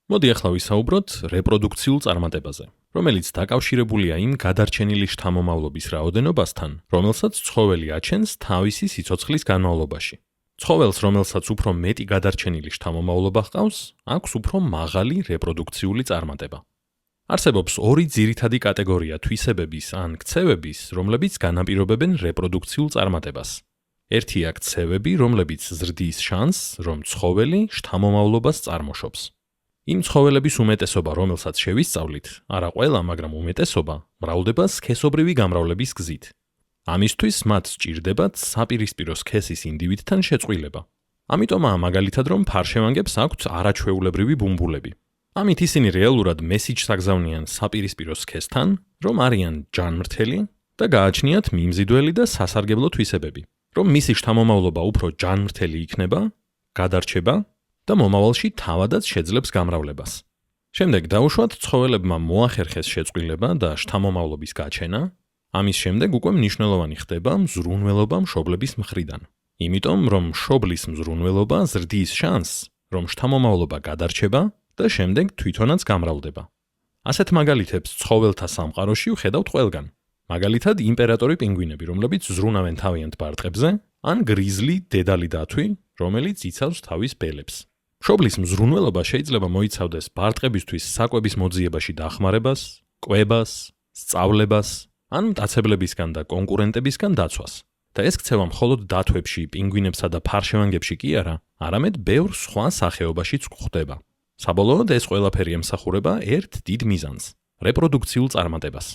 მოდი ახლა ვისაუბროთ რეპროდუქციულ წარმატებაზე, რომელიც დაკავშირებულია იმ გადარჩენილი შთამომავლობის რაოდენობასთან, რომელსაც ცხოველი აჩენს თავისი სიცოცხლის განმავლობაში. ცხოველს, რომელსაც უფრო მეტი გადარჩენილი შთამომავლობა ჰყავს, აქვს უფრო მაღალი რეპროდუქციული წარმატება. არსებობს ორი ძირითადი კატეგორია თვისებების ან ქცევების, რომლებიც განაპირობებენ რეპროდუქციულ წარმატებას. ერთია ქცევები, რომლებიც ზრდის შანსს, რომ ცხოველი შთამომავლობას წარმოშობს. იმ ცხოველების უმეტესობა, რომელსაც შევისწავლით, არა ყველა, მაგრამ უმეტესობა, მრავლდება სქესობრივი გამრავლების გზით. ამისთვის მათ სჭირდებათ საპირისპირო სქესის ინდივიდთან შეწყვილება. ამიტომაა მაგალითად, რომ ფარშევანგებს აქვთ არაჩვეულებრივი ბუმბულები. ამით ისინი რეალურად მესიჯს აგზავნიან საპირისპირო სქესთან, რომ არიან ჯანმრთელი და გააჩნიათ მიმზიდველი და სასარგებლო თვისებები, რომ მისი შთამომავლობა უფრო ჯანმრთელი იქნება, გადარჩება და მომავალში თავადაც შეძლებს გამრავლებას. შემდეგ დაუშვათ ცხოველებმა მოახერხეს შეწყვილება და შთამომავლობის გაჩენა, ამის შემდეგ უკვე მნიშვნელოვანი ხდება მზრუნველობა მშობლების მხრიდან. იმიტომ, რომ მშობლის მზრუნველობა ზრდის შანსს, რომ შთამომავლობა გადარჩება და შემდეგ თვითონაც გამრავლდება. ასეთ მაგალითებს ცხოველთა სამყაროში ვხედავთ ყველგან. მაგალითად, იმპერატორი პინგვინები, რომლებიც ზრუნავენ თავიანთ ბარტყებზე, ან გრიზლი დედალი დათვი, რომელიც იცავს თავის ბელებს. მშობლის მზრუნველობა შეიძლება მოიცავდეს ბარტყებისთვის საკვების მოძიებაში დახმარებას, კვებას, სწავლებას, ან მტაცებლებისგან და კონკურენტებისგან დაცვას. და ეს ქცევა მხოლოდ დათვებში, პინგვინებსა და ფარშევანგებში კი არა, არამედ ბევრ სხვა სახეობაშიც გვხვდება. საბოლოოდ ეს ყველაფერი ემსახურება ერთ დიდ მიზანს – რეპროდუქციულ წარმატებას.